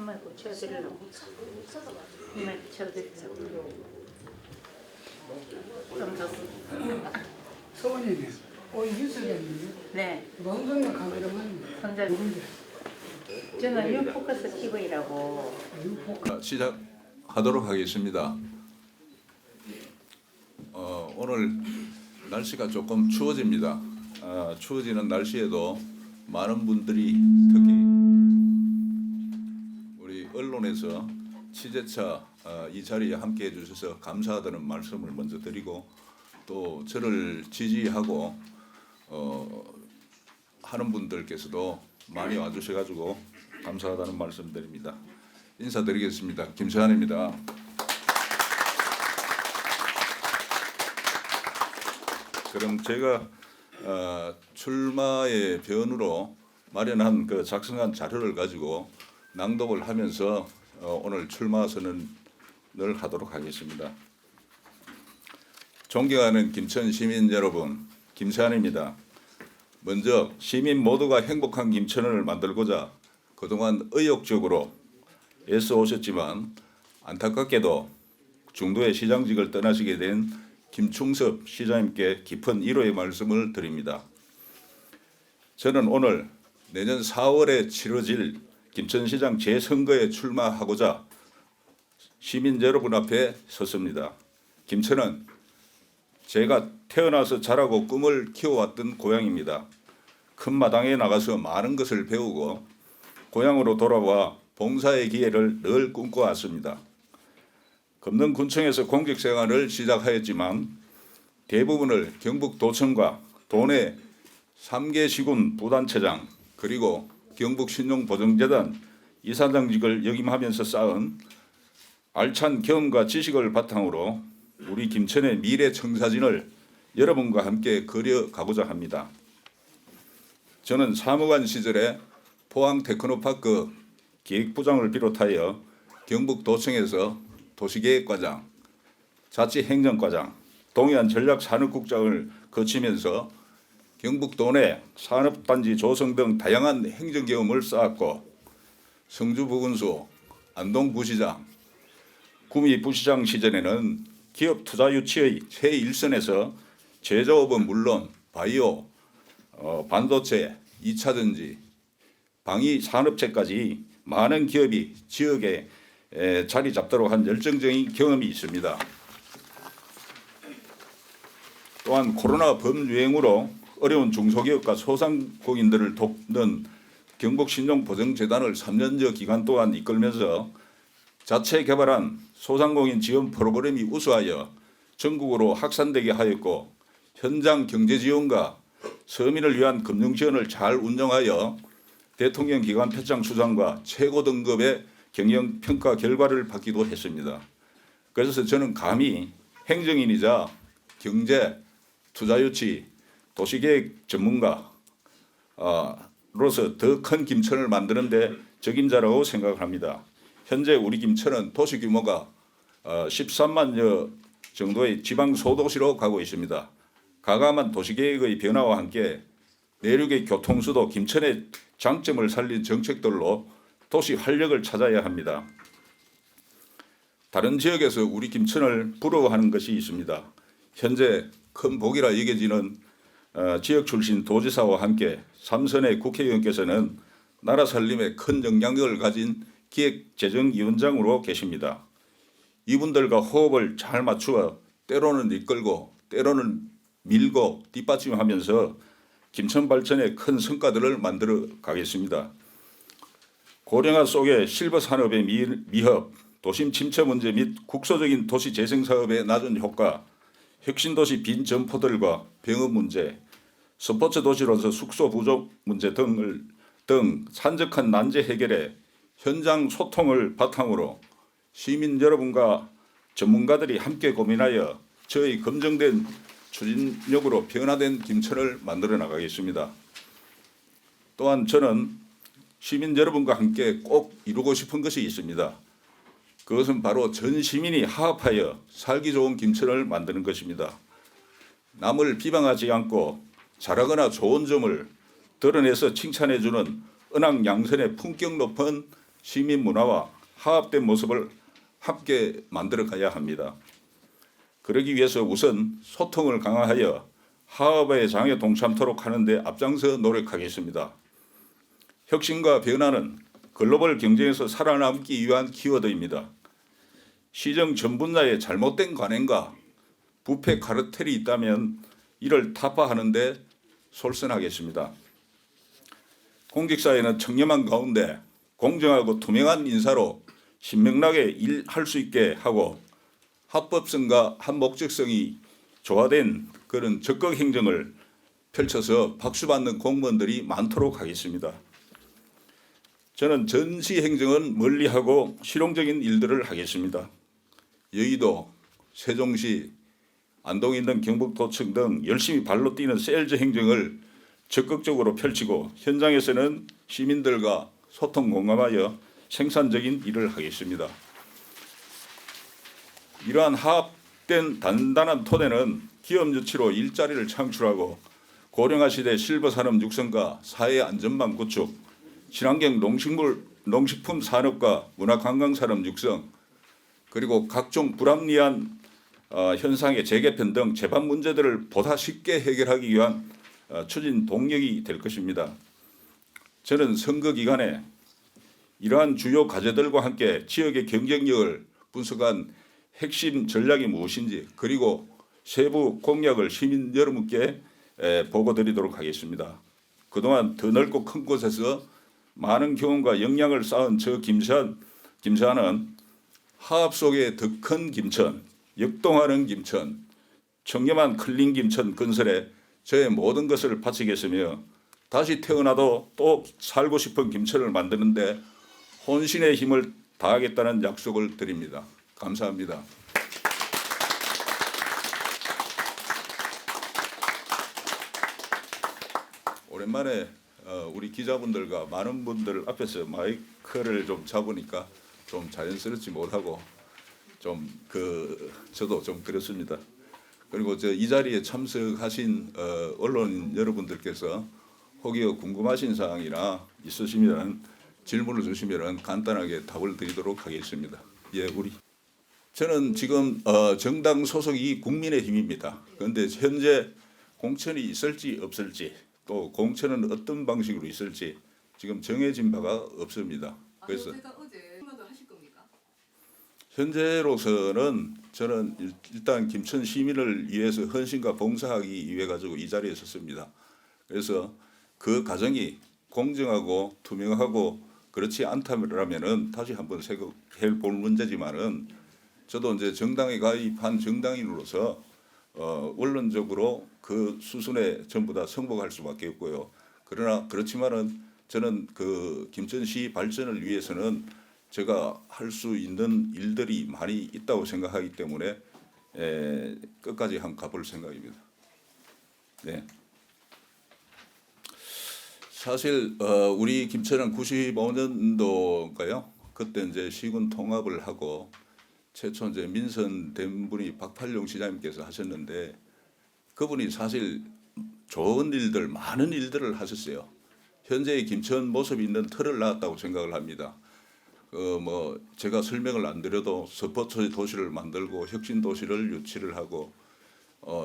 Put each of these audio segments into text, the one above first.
이만 고쳐드리려고. 이만 고쳐드리려고. 좀 더. 소원이네. 유수겠네. 네. 멍멍이 가기로만. 혼자 누군데? 저는 유포커스 TV라고. 시작하도록 하겠습니다. 오늘 날씨가 조금 추워집니다. 추워지는 날씨에도 많은 분들이 특히 우리 언론에서 취재차 이 자리에 함께해 주셔서 감사하다는 말씀을 먼저 드리고 또 저를 지지하고 하는 분들께서도 많이 와주셔가지고 감사하다는 말씀드립니다. 인사드리겠습니다. 김세환입니다. 그럼 제가 출마의 변으로 마련한 그 작성한 자료를 가지고 낭독을 하면서 오늘 출마 선언을 하도록 하겠습니다. 존경하는 김천 시민 여러분, 김세환입니다. 먼저 시민 모두가 행복한 김천을 만들고자 그동안 의욕적으로 애써 오셨지만 안타깝게도 중도의 시장직을 떠나시게 된 김충섭 시장님께 깊은 위로의 말씀을 드립니다. 저는 오늘 내년 4월에 치러질 김천시장 재선거에 출마하고자 시민 여러분 앞에 섰습니다. 김천은 제가 태어나서 자라고 꿈을 키워왔던 고향입니다. 큰 마당에 나가서 많은 것을 배우고 고향으로 돌아와 봉사의 기회를 늘 꿈꿔왔습니다. 금능군청에서 공직생활을 시작하였지만 대부분을 경북도청과 도내 3개 시군 부단체장 그리고 경북신용보증재단 이사장직을 역임하면서 쌓은 알찬 경험과 지식을 바탕으로 우리 김천의 미래 청사진을 여러분과 함께 그려가고자 합니다. 저는 사무관 시절에 포항테크노파크 기획부장을 비롯하여 경북도청에서 도시계획과장, 자치행정과장, 동해안전략산업국장을 거치면서 경북도 내 산업단지 조성 등 다양한 행정경험을 쌓았고 성주부근수, 안동부시장, 구미부시장 시절에는 기업투자유치의 최일선에서 제조업은 물론 바이오, 반도체, 2차전지, 방위산업체까지 많은 기업이 지역에 자리 잡도록 한 열정적인 경험이 있습니다. 또한 코로나 범유행으로 어려운 중소기업과 소상공인들을 돕는 경북신용보증재단을 3년여 기간 동안 이끌면서 자체 개발한 소상공인 지원 프로그램이 우수하여 전국으로 확산되게 하였고 현장 경제지원과 서민을 위한 금융지원을 잘 운영하여 대통령 기관 표창 수상과 최고 등급의 경영평가 결과를 받기도 했습니다. 그래서 저는 감히 행정인이자 경제, 투자유치, 도시계획 전문가로서 더 큰 김천을 만드는 데 적임자라고 생각합니다. 현재 우리 김천은 도시 규모가 13만여 정도의 지방 소도시로 가고 있습니다. 가감한 도시계획의 변화와 함께 내륙의 교통수도 김천의 장점을 살린 정책들로 도시 활력을 찾아야 합니다. 다른 지역에서 우리 김천을 부러워하는 것이 있습니다. 현재 큰 복이라 여겨지는 지역 출신 도지사와 함께 3선의 국회의원께서는 나라 살림에 큰 영향력을 가진 기획재정위원장으로 계십니다. 이분들과 호흡을 잘 맞추어 때로는 이끌고 때로는 밀고 뒷받침하면서 김천 발전의 큰 성과들을 만들어 가겠습니다. 고령화 속의 실버 산업의 미흡, 도심 침체 문제 및 국소적인 도시 재생 사업의 낮은 효과, 혁신도시 빈 점포들과 병업 문제, 스포츠 도시로서 숙소 부족 문제 등 산적한 난제 해결에 현장 소통을 바탕으로 시민 여러분과 전문가들이 함께 고민하여 저희 검증된 추진력으로 변화된 김천을 만들어 나가겠습니다. 또한 저는 시민 여러분과 함께 꼭 이루고 싶은 것이 있습니다. 그것은 바로 전 시민이 화합하여 살기 좋은 김천을 만드는 것입니다. 남을 비방하지 않고 잘하거나 좋은 점을 드러내서 칭찬해주는 은왕양선의 품격 높은 시민 문화와 화합된 모습을 함께 만들어 가야 합니다. 그러기 위해서 우선 소통을 강화하여 화합의 장에 동참토록 하는 데 앞장서 노력하겠습니다. 혁신과 변화는 글로벌 경쟁에서 살아남기 위한 키워드입니다. 시정 전 분야의 잘못된 관행과 부패 카르텔이 있다면 이를 타파하는 데 솔선하겠습니다. 공직사회는 청렴한 가운데 공정하고 투명한 인사로 신명나게 일할 수 있게 하고 합법성과 한목적성이 조화된 그런 적극 행정을 펼쳐서 박수받는 공무원들이 많도록 하겠습니다. 저는 전시 행정은 멀리하고 실용적인 일들을 하겠습니다. 여의도, 세종시, 안동에 있는 경북도청 등 열심히 발로 뛰는 세일즈 행정을 적극적으로 펼치고 현장에서는 시민들과 소통 공감하여 생산적인 일을 하겠습니다. 이러한 화합된 단단한 토대는 기업 유치로 일자리를 창출하고 고령화 시대 실버 산업 육성과 사회 안전망 구축, 친환경 농식품 산업과 문화관광 산업 육성, 그리고 각종 불합리한 현상의 재개편 등 재반 문제들을 보다 쉽게 해결하기 위한 추진 동력이 될 것입니다. 저는 선거 기간에 이러한 주요 과제들과 함께 지역의 경쟁력을 분석한 핵심 전략이 무엇인지 그리고 세부 공약을 시민 여러분께 보고 드리도록 하겠습니다. 그동안 더 넓고 큰 곳에서 많은 경험과 역량을 쌓은 저 김세환은 화합 속에 더 큰 김천, 역동하는 김천, 청렴한 클린 김천 건설에 저의 모든 것을 바치겠으며 다시 태어나도 또 살고 싶은 김천을 만드는데 혼신의 힘을 다하겠다는 약속을 드립니다. 감사합니다. 오랜만에 우리 기자분들과 많은 분들 앞에서 마이크를 좀 잡으니까 좀 자연스럽지 못하고 저도 좀 그렇습니다. 그리고 이 자리에 참석하신 언론 여러분들께서 혹여 궁금하신 사항이나 있으시면 질문을 주시면 간단하게 답을 드리도록 하겠습니다. 예, 저는 지금 정당 소속이 국민의힘입니다. 그런데 현재 공천이 있을지 없을지 또 공천은 어떤 방식으로 있을지 지금 정해진 바가 없습니다. 그래서 어제 하실 겁니까? 현재로서는 저는 일단 김천 시민을 위해서 헌신과 봉사하기 위해 가지고 이 자리에 섰습니다. 그래서 그 과정이 공정하고 투명하고 그렇지 않다면은 다시 한번 생각해 볼 문제지만은 저도 이제 정당에 가입한 정당인으로서 원론적으로 그 수순에 전부 다 승복할 수밖에 없고요. 그러나 그렇지만은 저는 그 김천시 발전을 위해서는 제가 할 수 있는 일들이 많이 있다고 생각하기 때문에 끝까지 한번 가볼 생각입니다. 네. 사실 우리 김천은 95년도인가요? 그때 이제 시군 통합을 하고 최초 이제 민선된 분이 박팔룡 시장님께서 하셨는데 그분이 사실 좋은 일들, 많은 일들을 하셨어요. 현재의 김천 모습이 있는 틀을 놨다고 생각을 합니다. 제가 설명을 안 드려도 스포츠 도시를 만들고 혁신 도시를 유치를 하고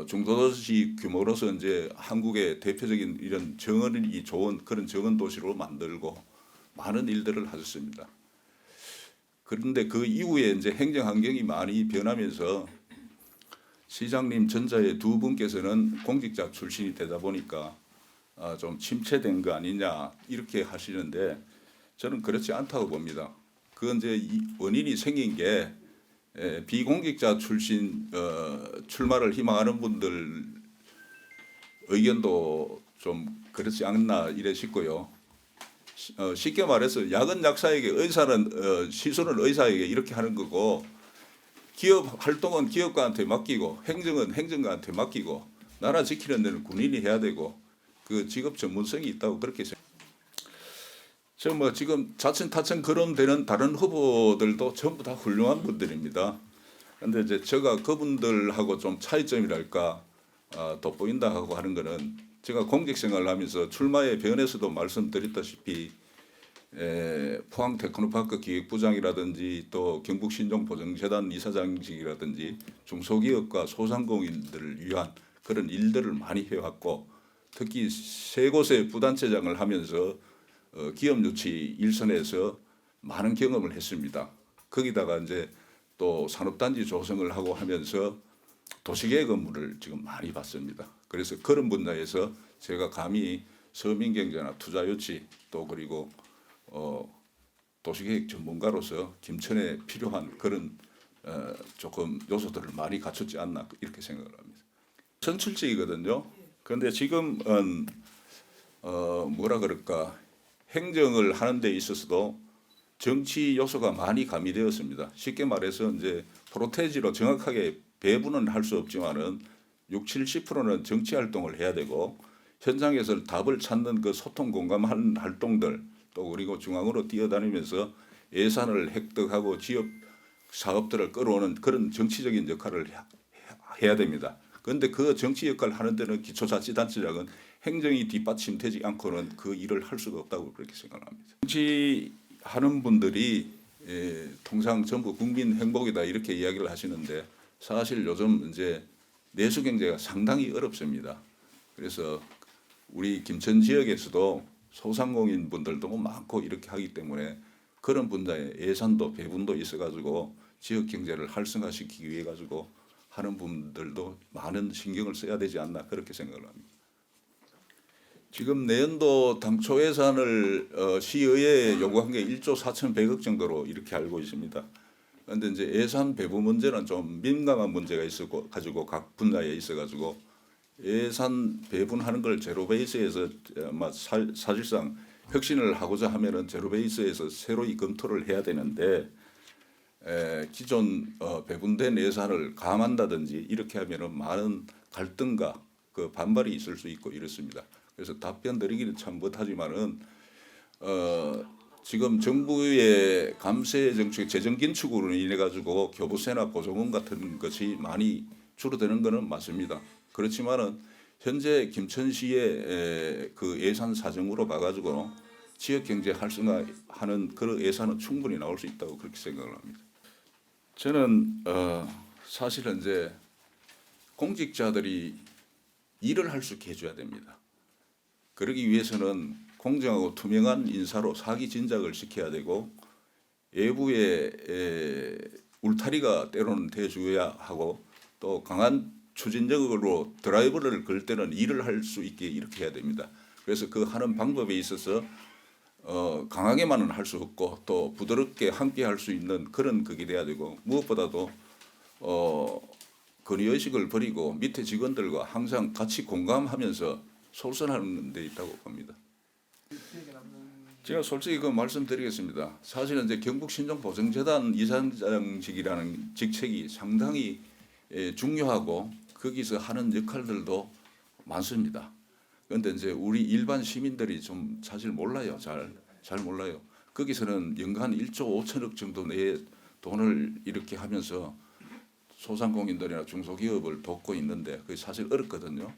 중도도시 규모로서 이제 한국의 대표적인 이런 정원이 좋은 그런 정원 도시로 만들고 많은 일들을 하셨습니다. 그런데 그 이후에 이제 행정 환경이 많이 변하면서 시장님 전자의 두 분께서는 공직자 출신이 되다 보니까 좀 침체된 거 아니냐 이렇게 하시는데 저는 그렇지 않다고 봅니다. 그건 이제 원인이 생긴 게 비공직자 출신 출마를 희망하는 분들 의견도 좀 그렇지 않나 이래 싶고요. 쉽게 말해서 약은 약사에게 의사는 시술은 의사에게 이렇게 하는 거고 기업 활동은 기업가한테 맡기고 행정은 행정가한테 맡기고 나라 지키는 데는 군인이 해야 되고 그 직업 전문성이 있다고 그렇게 생각합니다. 저 지금 자천타천 거론되는 다른 후보들도 전부 다 훌륭한 분들입니다. 그런데 이제 제가 그분들하고 좀 차이점이랄까 돋보인다 하고 하는 거는 제가 공직 생활을 하면서 출마의 변에서도 말씀드렸다시피 포항 테크노파크 기획부장이라든지 또 경북 신종보정재단 이사장직이라든지 중소기업과 소상공인들을 위한 그런 일들을 많이 해왔고 특히 세 곳의 부단체장을 하면서 기업 유치 일선에서 많은 경험을 했습니다. 거기다가 이제 또 산업단지 조성을 하고 하면서 도시계획 업무를 지금 많이 받습니다. 그래서 그런 분야에서 제가 감히 서민경제나 투자유치 또 그리고 도시계획 전문가로서 김천에 필요한 그런 조금 요소들을 많이 갖췄지 않나 이렇게 생각을 합니다. 선출직이거든요. 그런데 지금은 뭐라 그럴까 행정을 하는 데 있어서도 정치 요소가 많이 가미되었습니다. 쉽게 말해서 이제 프로테지로 정확하게 배분은 할 수 없지만은 60~70%는 정치 활동을 해야 되고 현장에서 답을 찾는 그 소통 공감하는 활동들 또 그리고 중앙으로 뛰어다니면서 예산을 획득하고 지역 사업들을 끌어오는 그런 정치적인 역할을 해야 됩니다. 그런데 그 정치 역할을 하는 데는 기초자치단체장은 행정이 뒷받침되지 않고는 그 일을 할 수가 없다고 그렇게 생각합니다. 정치하는 분들이 통상 전부 국민 행복이다 이렇게 이야기를 하시는데 사실 요즘 이제 내수 경제가 상당히 어렵습니다. 그래서 우리 김천 지역에서도 소상공인 분들도 많고 이렇게 하기 때문에 그런 분야에 예산도 배분도 있어가지고 지역 경제를 활성화시키기 위해 가지고 하는 분들도 많은 신경을 써야 되지 않나 그렇게 생각을 합니다. 지금 내년도 당초 예산을 시의회에 요구한 게 1조 4,100억 정도로 이렇게 알고 있습니다. 그런데 이제 예산 배분 문제는 좀 민감한 문제가 있어 가지고 각 분야에 있어 가지고 예산 배분하는 걸 제로 베이스에서 사실상 혁신을 하고자 하면은 제로 베이스에서 새로이 검토를 해야 되는데 기존 배분된 예산을 감한다든지 이렇게 하면은 많은 갈등과 그 반발이 있을 수 있고 이렇습니다. 그래서 답변 드리기는 참 못하지만은 지금 정부의 감세 정책, 재정 긴축으로 인해 가지고 교부세나 보조금 같은 것이 많이 줄어드는 것은 맞습니다. 그렇지만은 현재 김천시의 그 예산 사정으로 봐가지고 지역 경제 활성화하는 그런 예산은 충분히 나올 수 있다고 그렇게 생각을 합니다. 저는 사실은 이제 공직자들이 일을 할 수 있게 해줘야 됩니다. 그러기 위해서는 공정하고 투명한 인사로 사기 진작을 시켜야 되고 외부의 울타리가 때로는 돼줘야 하고 또 강한 추진력으로 드라이버를 걸 때는 일을 할 수 있게 이렇게 해야 됩니다. 그래서 그 하는 방법에 있어서 강하게만은 할 수 없고 또 부드럽게 함께 할 수 있는 그런 그게 돼야 되고 무엇보다도 건의의식을 버리고 밑에 직원들과 항상 같이 공감하면서 솔선하는 데 있다고 봅니다. 제가 솔직히 그 말씀드리겠습니다. 사실은 이제 경북 신종보정재단 이사장직이라는 직책이 상당히 중요하고 거기서 하는 역할들도 많습니다. 그런데 이제 우리 일반 시민들이 좀 사실 몰라요. 잘 몰라요. 거기서는 연간 1조 5천억 정도 내에 돈을 이렇게 하면서 소상공인들이나 중소기업을 돕고 있는데 그게 사실 어렵거든요.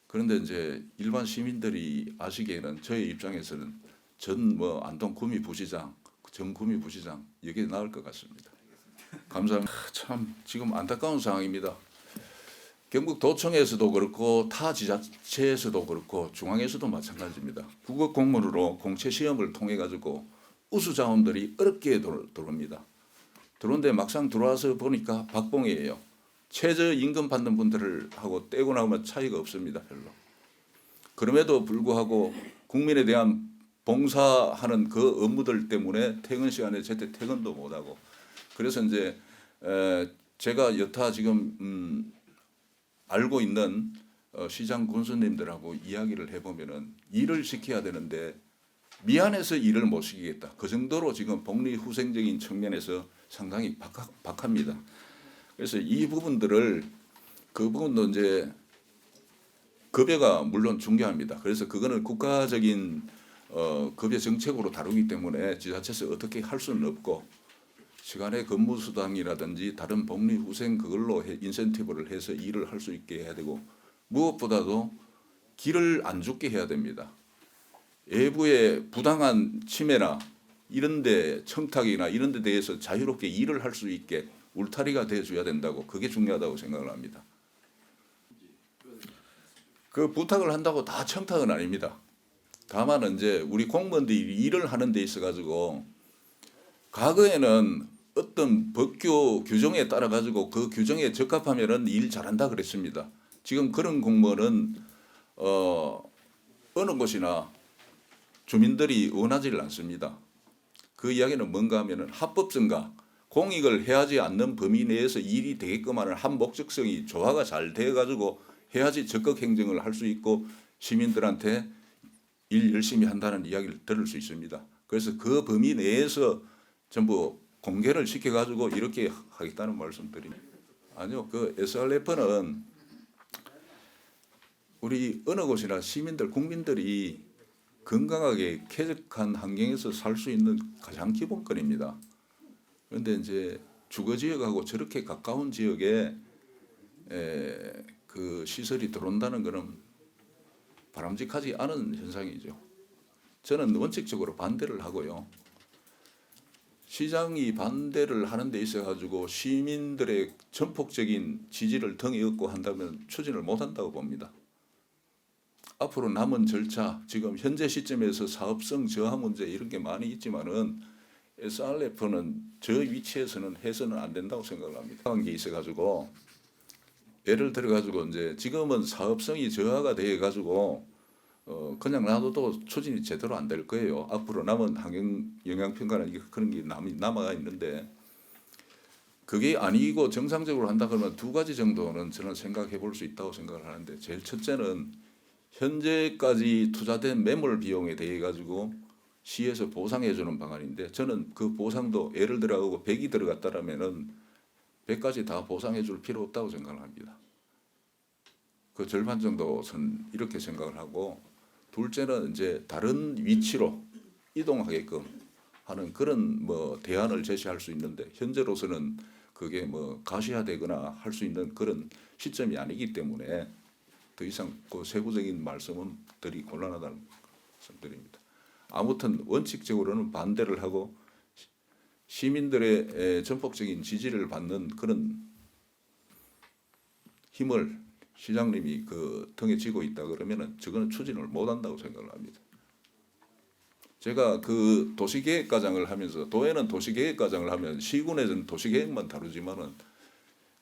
그런데 이제 일반 시민들이 아시기에는 저희 입장에서는 전 안동 구미부시장, 전 구미부시장 이게 나을 것 같습니다. 감사합니다. 참 지금 안타까운 상황입니다. 경북도청에서도 그렇고 타 지자체에서도 그렇고 중앙에서도 마찬가지입니다. 국어 공무원으로 공채 시험을 통해 가지고 우수 자원들이 어렵게 들어옵니다. 들어오는데 막상 들어와서 보니까 박봉이에요. 최저 임금 받는 분들을 하고 떼고 나오면 차이가 없습니다. 별로. 그럼에도 불구하고 국민에 대한 봉사하는 그 업무들 때문에 퇴근 시간에 제때 퇴근도 못하고 그래서 이제 제가 여타 지금 알고 있는 시장 군수님들하고 이야기를 해보면은 일을 시켜야 되는데 미안해서 일을 못 시키겠다. 그 정도로 지금 복리후생적인 측면에서 상당히 박합니다. 그래서 이 부분들을 그 부분도 이제 급여가 물론 중요합니다. 그래서 그거는 국가적인 급여 정책으로 다루기 때문에 지자체에서 어떻게 할 수는 없고 시간의 근무 수당이라든지 다른 복리 후생 그걸로 인센티브를 해서 일을 할 수 있게 해야 되고 무엇보다도 길을 안 죽게 해야 됩니다. 외부의 부당한 침해나 이런데 청탁이나 이런 데 대해서 자유롭게 일을 할 수 있게 울타리가 돼줘야 된다고, 그게 중요하다고 생각을 합니다. 그 부탁을 한다고 다 청탁은 아닙니다. 다만 이제 우리 공무원들이 일을 하는 데 있어 가지고 과거에는 어떤 법규 규정에 따라 가지고 그 규정에 적합하면은 일 잘한다 그랬습니다. 지금 그런 공무원은 어느 곳이나 주민들이 원하지를 않습니다. 그 이야기는 뭔가 하면은 합법성과 공익을 해하지 않는 범위 내에서 일이 되게끔 하는 한 목적성이 조화가 잘 돼 가지고 해야지 적극 행정을 할 수 있고 시민들한테 일 열심히 한다는 이야기를 들을 수 있습니다. 그래서 그 범위 내에서 전부 공개를 시켜가지고 이렇게 하겠다는 말씀드립니다. 아니요, 그 SRF는 우리 어느 곳이나 시민들, 국민들이 건강하게 쾌적한 환경에서 살 수 있는 가장 기본권입니다. 그런데 이제 주거 지역하고 저렇게 가까운 지역에 그 시설이 들어온다는 것은 바람직하지 않은 현상이죠. 저는 원칙적으로 반대를 하고요. 시장이 반대를 하는 데 있어 가지고 시민들의 전폭적인 지지를 등에 업고 한다면 추진을 못 한다고 봅니다. 앞으로 남은 절차, 지금 현재 시점에서 사업성 저하 문제 이런 게 많이 있지만은 SRF는 저 위치에서는 해서는 안 된다고 생각을 합니다. 한 게 있어 가지고 예를 들어 가지고 이제 지금은 사업성이 저하가 돼 가지고 그냥 놔둬도 추진이 제대로 안 될 거예요. 앞으로 남은 환경 영향 평가는 그런 게 남아가 있는데 그게 아니고 정상적으로 한다 그러면 두 가지 정도는 저는 생각해 볼 수 있다고 생각을 하는데, 제일 첫째는 현재까지 투자된 매몰 비용에 대해 가지고 시에서 보상해 주는 방안인데, 저는 그 보상도 예를 들어 100이 들어갔다라면은 100까지 다 보상해 줄 필요 없다고 생각을 합니다. 그 절반 정도는 이렇게 생각을 하고, 둘째는 이제 다른 위치로 이동하게끔 하는 그런 뭐 대안을 제시할 수 있는데, 현재로서는 그게 뭐 가시화되거나 할 수 있는 그런 시점이 아니기 때문에 더 이상 그 세부적인 말씀은 드리기 곤란하다는 말씀드립니다. 아무튼 원칙적으로는 반대를 하고 시민들의 전폭적인 지지를 받는 그런 힘을 시장님이 그 등에 쥐고 있다 그러면은 저거는 추진을 못 한다고 생각을 합니다. 제가 그 도시계획과장을 하면서, 도에는 도시계획과장을 하면 시군에서는 도시계획만 다루지만은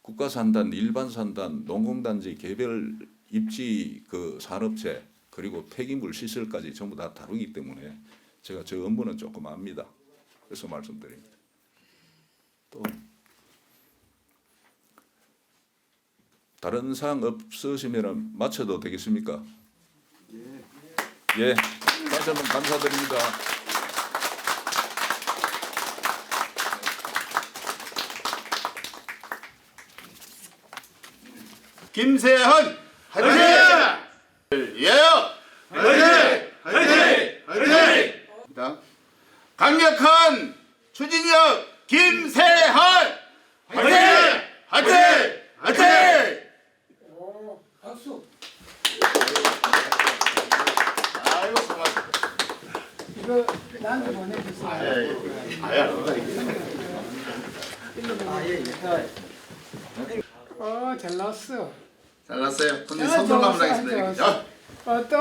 국가산단, 일반산단, 농공단지, 개별 입지 그 산업체, 그리고 폐기물 시설까지 전부 다 다루기 때문에 제가 저 업무는 조금 압니다. 그래서 말씀드립니다. 또 다른 사항 없으시면 마쳐도 되겠습니까? 예. 다시 한번 감사드립니다. 김세헌 화이팅! 예요! 화이팅! 화이팅! 화이팅! 강력한 추진력 김세헌 화이팅! 화이팅! 화이팅! 박수. 아이고 고맙습니다. 이거 나한테 보내주세요. 잘 나왔어. 잘났어요. 손님 아, 선물로 좋았어, 한번 하겠습니다. 좋았어. 또.